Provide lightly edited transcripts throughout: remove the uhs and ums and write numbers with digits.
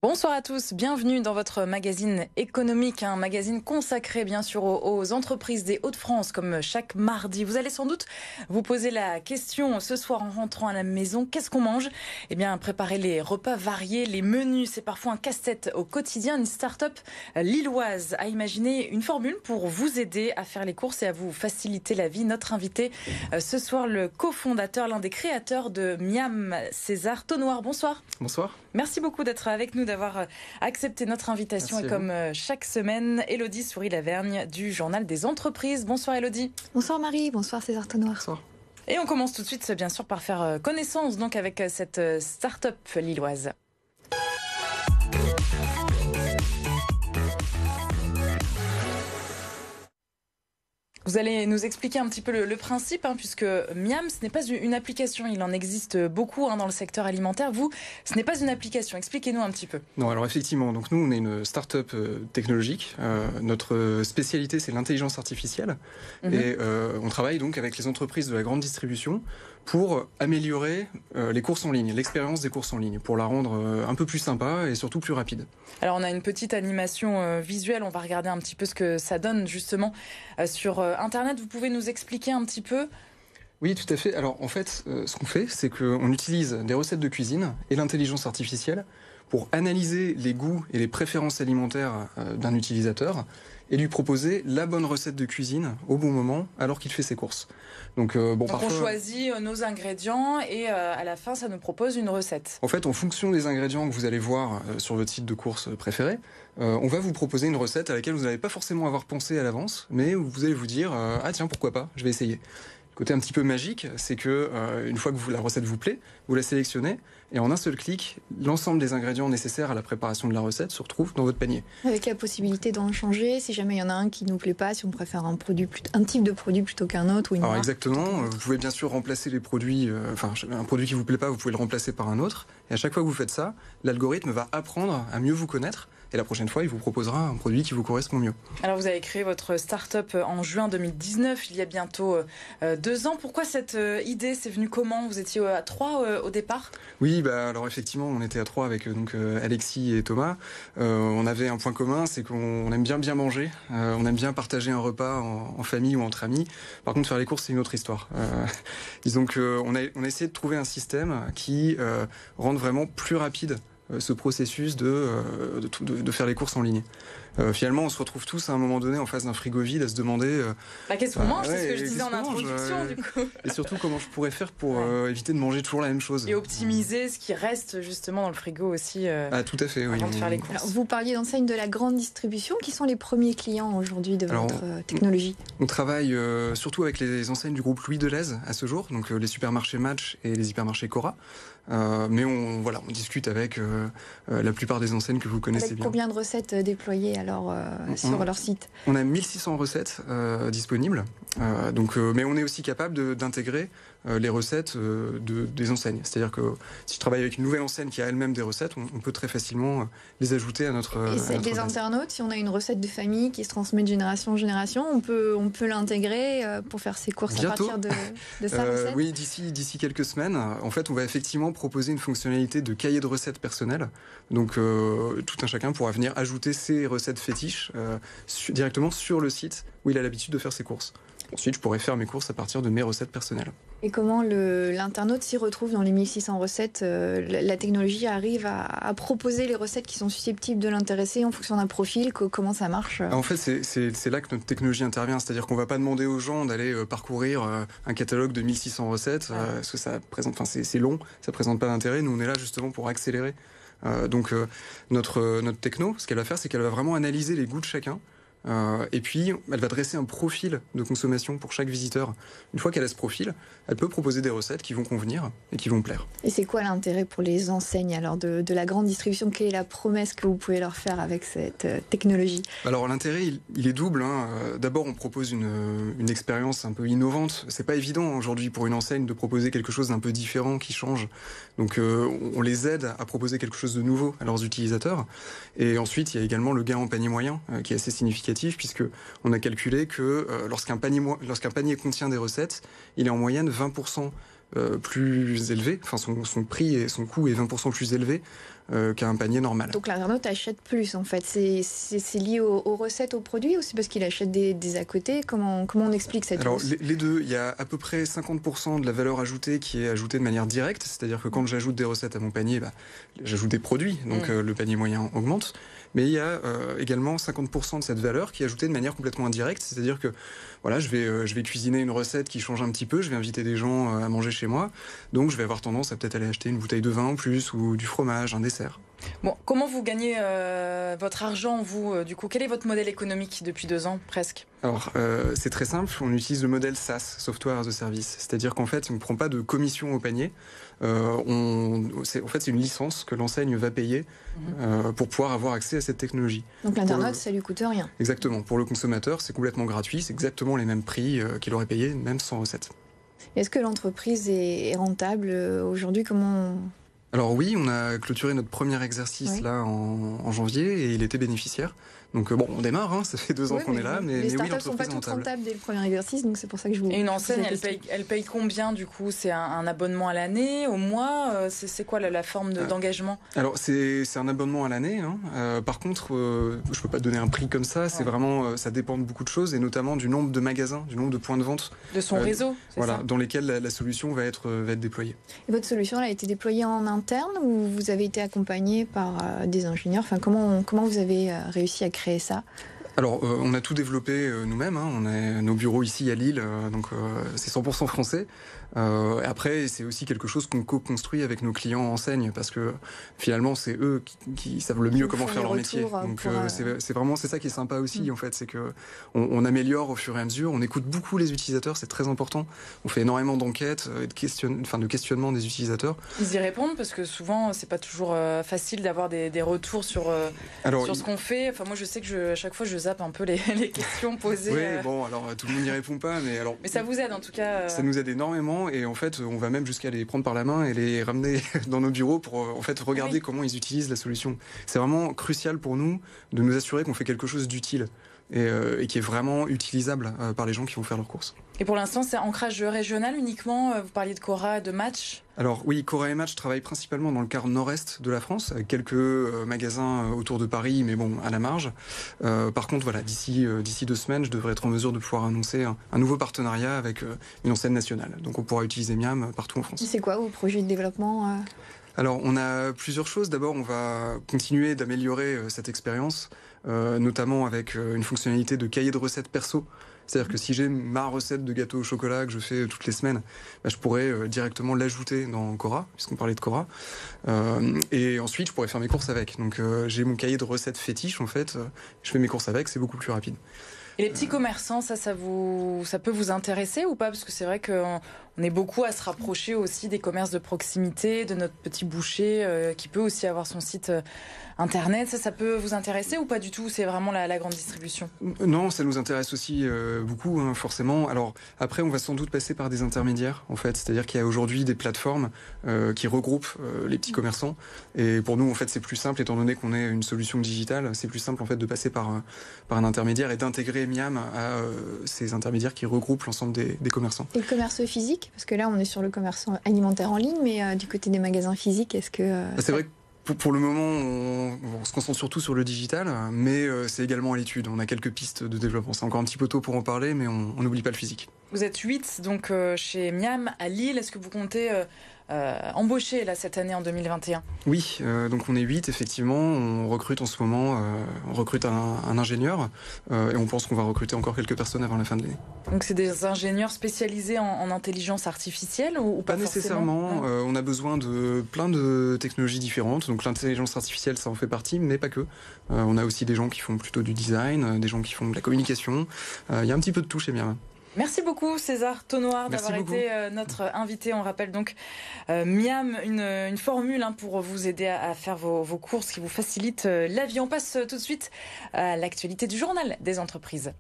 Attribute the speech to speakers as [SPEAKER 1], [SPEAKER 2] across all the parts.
[SPEAKER 1] Bonsoir à tous, bienvenue dans votre magazine économique, un magazine consacré bien sûr aux entreprises des Hauts-de-France comme chaque mardi. Vous allez sans doute vous poser la question ce soir en rentrant à la maison, qu'est-ce qu'on mange ? Eh bien, préparer les repas variés, les menus, c'est parfois un casse-tête au quotidien. Une start-up lilloise a imaginé une formule pour vous aider à faire les courses et à vous faciliter la vie. Notre invité ce soir, le cofondateur, l'un des créateurs de Miam, César Tonnoir. Bonsoir.
[SPEAKER 2] Bonsoir.
[SPEAKER 1] Merci beaucoup d'être avec nous, d'avoir accepté notre invitation.
[SPEAKER 2] Merci
[SPEAKER 1] et comme chaque semaine, Élodie Souris-Lavergne du Journal des Entreprises. Bonsoir Élodie.
[SPEAKER 3] Bonsoir Marie, bonsoir César Tonnoir.
[SPEAKER 2] Bonsoir.
[SPEAKER 1] Et on commence tout de suite bien sûr par faire connaissance donc avec cette start-up lilloise. Vous allez nous expliquer un petit peu le principe, puisque Miam, ce n'est pas une application. Il en existe beaucoup dans le secteur alimentaire. Vous, ce n'est pas une application. Expliquez-nous un petit peu.
[SPEAKER 2] Non, alors effectivement, donc nous, on est une start-up technologique. Notre spécialité, c'est l'intelligence artificielle. Et on travaille donc avec les entreprises de la grande distribution pour améliorer les courses en ligne, l'expérience des courses en ligne, pour la rendre un peu plus sympa et surtout plus rapide.
[SPEAKER 1] Alors on a une petite animation visuelle, on va regarder un petit peu ce que ça donne justement sur Internet. Vous pouvez nous expliquer un petit peu ?
[SPEAKER 2] Oui, tout à fait. Alors en fait, ce qu'on fait, c'est qu'on utilise des recettes de cuisine et l'intelligence artificielle pour analyser les goûts et les préférences alimentaires d'un utilisateur et lui proposer la bonne recette de cuisine au bon moment alors qu'il fait ses courses. Donc parfois,
[SPEAKER 1] on choisit nos ingrédients et à la fin ça nous propose une recette.
[SPEAKER 2] En fait, en fonction des ingrédients que vous allez voir sur votre site de courses préféré, on va vous proposer une recette à laquelle vous n'allez pas forcément avoir pensé à l'avance, mais vous allez vous dire ah tiens, pourquoi pas, je vais essayer. Le côté un petit peu magique, c'est que une fois que la recette vous plaît, vous la sélectionnez et en un seul clic, l'ensemble des ingrédients nécessaires à la préparation de la recette se retrouvent dans votre panier.
[SPEAKER 3] Avec la possibilité d'en changer, si jamais il y en a un qui nous plaît pas, si on préfère un type de produit plutôt qu'un autre ou une marque.
[SPEAKER 2] Exactement, vous pouvez bien sûr remplacer les produits, un produit qui vous plaît pas, vous pouvez le remplacer par un autre. Et à chaque fois que vous faites ça, l'algorithme va apprendre à mieux vous connaître. Et la prochaine fois, il vous proposera un produit qui vous correspond mieux.
[SPEAKER 1] Alors vous avez créé votre start-up en juin 2019, il y a bientôt 2 ans. Pourquoi cette idée, c'est venu comment ? Vous étiez à 3 au départ ?
[SPEAKER 2] Oui, alors effectivement, on était à 3 avec Alexis et Thomas. On avait un point commun, c'est qu'on aime bien manger. On aime bien partager un repas en famille ou entre amis. Par contre, faire les courses, c'est une autre histoire. Disons qu'on a essayé de trouver un système qui rende vraiment plus rapide ce processus de faire les courses en ligne. Finalement, on se retrouve tous à un moment donné en face d'un frigo vide à se demander
[SPEAKER 1] qu'est-ce qu'on mange, c'est ce que je disais en introduction du coup.
[SPEAKER 2] Et surtout comment je pourrais faire pour éviter de manger toujours la même chose.
[SPEAKER 1] Et optimiser ce qui reste justement dans le frigo aussi
[SPEAKER 2] tout à fait, oui.
[SPEAKER 1] Avant de faire les courses.
[SPEAKER 3] Alors, vous parliez d'enseignes de la grande distribution. Qui sont les premiers clients aujourd'hui de votre technologie ?
[SPEAKER 2] On travaille surtout avec les enseignes du groupe Louis Delhaize à ce jour, donc les supermarchés Match et les hypermarchés Cora. Mais on discute avec la plupart des enseignes que vous connaissez
[SPEAKER 3] avec
[SPEAKER 2] bien.
[SPEAKER 3] Combien de recettes déployées alors sur leur site ?
[SPEAKER 2] On a 1600 recettes disponibles, mais on est aussi capable d'intégrer les recettes des enseignes. C'est-à-dire que si je travaille avec une nouvelle enseigne qui a elle-même des recettes, on peut très facilement les ajouter à notre
[SPEAKER 3] Et celle des internautes, si on a une recette de famille qui se transmet de génération en génération, on peut l'intégrer pour faire ses courses
[SPEAKER 2] bientôt.
[SPEAKER 3] À partir de sa recette ?
[SPEAKER 2] Oui, d'ici quelques semaines. En fait, on va effectivement proposer une fonctionnalité de cahier de recettes personnel. Donc, tout un chacun pourra venir ajouter ses recettes fétiches directement sur le site où il a l'habitude de faire ses courses. Ensuite, je pourrais faire mes courses à partir de mes recettes personnelles.
[SPEAKER 3] Et comment l'internaute s'y retrouve dans les 1600 recettes ? La technologie arrive à proposer les recettes qui sont susceptibles de l'intéresser en fonction d'un profil. Comment ça marche ?
[SPEAKER 2] En fait, c'est là que notre technologie intervient. C'est-à-dire qu'on ne va pas demander aux gens d'aller parcourir un catalogue de 1600 recettes, parce que ça présente, c'est long, ça ne présente pas d'intérêt. Nous, on est là justement pour accélérer. Notre techno, ce qu'elle va faire, c'est qu'elle va vraiment analyser les goûts de chacun. Et puis, elle va dresser un profil de consommation pour chaque visiteur. Une fois qu'elle a ce profil, elle peut proposer des recettes qui vont convenir et qui vont plaire.
[SPEAKER 3] Et c'est quoi l'intérêt pour les enseignes alors de la grande distribution ? Quelle est la promesse que vous pouvez leur faire avec cette technologie ?
[SPEAKER 2] Alors l'intérêt, il est double. D'abord, on propose une expérience un peu innovante. C'est pas évident aujourd'hui pour une enseigne de proposer quelque chose d'un peu différent qui change. Donc on les aide à proposer quelque chose de nouveau à leurs utilisateurs. Et ensuite, il y a également le gain en panier moyen qui est assez significatif. significatif puisque on a calculé que lorsqu'un panier contient des recettes, il est en moyenne 20% plus élevé, enfin son prix et son coût est 20% plus élevé qu'un panier normal.
[SPEAKER 3] Donc l'internaute achète plus en fait, c'est lié aux recettes, aux produits, ou c'est parce qu'il achète des à côté? Comment on explique cette hausse?
[SPEAKER 2] Les deux, il y a à peu près 50% de la valeur ajoutée qui est ajoutée de manière directe, c'est-à-dire que quand j'ajoute des recettes à mon panier, j'ajoute des produits, donc le panier moyen augmente. Mais il y a également 50% de cette valeur qui est ajoutée de manière complètement indirecte, c'est-à-dire que voilà, je vais cuisiner une recette qui change un petit peu, je vais inviter des gens à manger chez moi, donc je vais avoir tendance à peut-être aller acheter une bouteille de vin en plus ou du fromage, un dessert.
[SPEAKER 1] Bon, comment vous gagnez votre argent, vous, du coup? Quel est votre modèle économique depuis 2 ans, presque?
[SPEAKER 2] Alors, c'est très simple, on utilise le modèle SaaS, Software as a Service, c'est-à-dire qu'en fait, on ne prend pas de commission au panier, c'est une licence que l'enseigne va payer pour pouvoir avoir accès à cette technologie.
[SPEAKER 3] Donc l'internaute, ça lui coûte rien.
[SPEAKER 2] Exactement, pour le consommateur, c'est complètement gratuit, c'est exactement les mêmes prix qu'il aurait payé, même sans recette.
[SPEAKER 3] Est-ce que l'entreprise est rentable aujourd'hui?
[SPEAKER 2] Alors oui, on a clôturé notre premier exercice là en janvier et il était bénéficiaire. Donc on démarre, ça fait 2 ans qu'on est là, mais
[SPEAKER 3] les
[SPEAKER 2] oui,
[SPEAKER 3] startups ne sont pas toutes rentables dès le premier exercice, donc c'est pour ça que je vous...
[SPEAKER 1] Et une enseigne, elle paye combien du coup? C'est un abonnement à l'année, au mois? C'est quoi la forme d'engagement?
[SPEAKER 2] Alors c'est un abonnement à l'année. Par contre, je peux pas te donner un prix comme ça. C'est vraiment, ça dépend de beaucoup de choses et notamment du nombre de magasins, du nombre de points de vente.
[SPEAKER 1] De son réseau,
[SPEAKER 2] voilà, dans lesquels la solution va être déployée.
[SPEAKER 3] Et votre solution elle a été déployée en interne ou vous avez été accompagné par des ingénieurs? Enfin, comment vous avez réussi à créer ça?
[SPEAKER 2] Alors, on a tout développé nous-mêmes. On a nos bureaux ici à Lille, donc c'est 100% français. Après, c'est aussi quelque chose qu'on co-construit avec nos clients en enseigne, parce que finalement, c'est eux qui savent le mieux comment faire leur métier. Donc, c'est ça qui est sympa aussi, en fait, c'est que on améliore au fur et à mesure. On écoute beaucoup les utilisateurs, c'est très important. On fait énormément d'enquêtes et de questionnement des utilisateurs.
[SPEAKER 1] Ils y répondent parce que souvent, c'est pas toujours facile d'avoir des retours sur ce qu'on fait. Enfin, moi, je sais que à chaque fois, je zappe un peu les questions posées.
[SPEAKER 2] Oui, bon, alors tout le monde n'y répond pas, mais
[SPEAKER 1] ça vous aide en tout cas.
[SPEAKER 2] Ça nous aide énormément et en fait, on va même jusqu'à les prendre par la main et les ramener dans nos bureaux pour en fait regarder comment ils utilisent la solution. C'est vraiment crucial pour nous de nous assurer qu'on fait quelque chose d'utile et qui est vraiment utilisable par les gens qui vont faire leurs courses.
[SPEAKER 1] Et pour l'instant, c'est ancrage régional uniquement? Vous parliez de Cora, de Match?
[SPEAKER 2] Alors oui, Cora et Match travaillent principalement dans le quart nord-est de la France, avec quelques magasins autour de Paris, mais bon, à la marge. Par contre, voilà, d'ici 2 semaines, je devrais être en mesure de pouvoir annoncer un nouveau partenariat avec une enseigne nationale. Donc on pourra utiliser Miam partout en France.
[SPEAKER 3] C'est quoi vos projets de développement?
[SPEAKER 2] Alors, on a plusieurs choses. D'abord, on va continuer d'améliorer cette expérience, notamment avec une fonctionnalité de cahier de recettes perso. C'est-à-dire que si j'ai ma recette de gâteau au chocolat que je fais toutes les semaines, je pourrais directement l'ajouter dans Cora, puisqu'on parlait de Cora. Et ensuite, je pourrais faire mes courses avec. Donc, j'ai mon cahier de recettes fétiche, en fait. Je fais mes courses avec, c'est beaucoup plus rapide.
[SPEAKER 1] Et les petits commerçants, ça peut vous intéresser ou pas? Parce que c'est vrai qu'on est beaucoup à se rapprocher aussi des commerces de proximité, de notre petit boucher qui peut aussi avoir son site internet. Ça peut vous intéresser ou pas du tout? C'est vraiment la grande distribution?
[SPEAKER 2] Non, ça nous intéresse aussi beaucoup, forcément. Alors après, on va sans doute passer par des intermédiaires, en fait. C'est-à-dire qu'il y a aujourd'hui des plateformes qui regroupent les petits commerçants. Et pour nous, en fait, c'est plus simple, étant donné qu'on est une solution digitale, c'est plus simple en fait de passer par un intermédiaire et d'intégrer Miam à ces intermédiaires qui regroupent l'ensemble des commerçants.
[SPEAKER 3] Et le commerce physique? Parce que là, on est sur le commerce alimentaire en ligne, mais du côté des magasins physiques, est-ce que...
[SPEAKER 2] C'est vrai que pour le moment, on se concentre surtout sur le digital, mais c'est également à l'étude. On a quelques pistes de développement. C'est encore un petit peu tôt pour en parler, mais on n'oublie pas le physique. Vous
[SPEAKER 1] êtes 8 donc, chez Miam à Lille. Est-ce que vous comptez embaucher là, cette année en 2021?
[SPEAKER 2] Oui, donc on est 8 effectivement. On recrute en ce moment, on recrute un ingénieur et on pense qu'on va recruter encore quelques personnes avant la fin de l'année.
[SPEAKER 1] Donc c'est des ingénieurs spécialisés en intelligence artificielle ou pas
[SPEAKER 2] nécessairement. On a besoin de plein de technologies différentes. Donc l'intelligence artificielle, ça en fait partie, mais pas que. On a aussi des gens qui font plutôt du design, des gens qui font de la communication. Il y a un petit peu de tout chez Miam.
[SPEAKER 1] Merci beaucoup César Tonnoir d'avoir été notre invité. On rappelle donc Miam, une formule pour vous aider à faire vos courses qui vous facilite la vie. On passe tout de suite à l'actualité du journal des entreprises.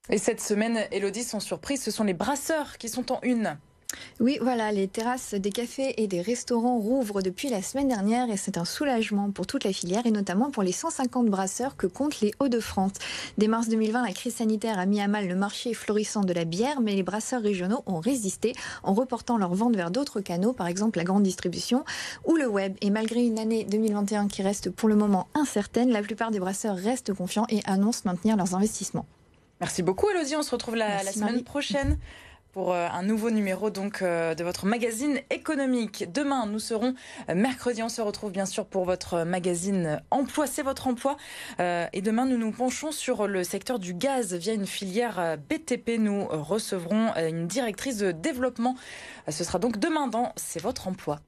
[SPEAKER 1] Et cette semaine, Élodie, sans surprise, ce sont les brasseurs qui sont en une.
[SPEAKER 3] Oui, voilà, les terrasses des cafés et des restaurants rouvrent depuis la semaine dernière et c'est un soulagement pour toute la filière et notamment pour les 150 brasseurs que comptent les Hauts-de-France. Dès mars 2020, la crise sanitaire a mis à mal le marché florissant de la bière, mais les brasseurs régionaux ont résisté en reportant leurs ventes vers d'autres canaux, par exemple la grande distribution ou le web. Et malgré une année 2021 qui reste pour le moment incertaine, la plupart des brasseurs restent confiants et annoncent maintenir leurs investissements.
[SPEAKER 1] Merci beaucoup Elodie, on se retrouve la semaine prochaine pour un nouveau numéro donc de votre magazine économique. Demain, nous serons mercredi. On se retrouve bien sûr pour votre magazine Emploi. C'est votre emploi. Et demain, nous nous penchons sur le secteur du gaz via une filière BTP. Nous recevrons une directrice de développement. Ce sera donc demain dans C'est votre emploi.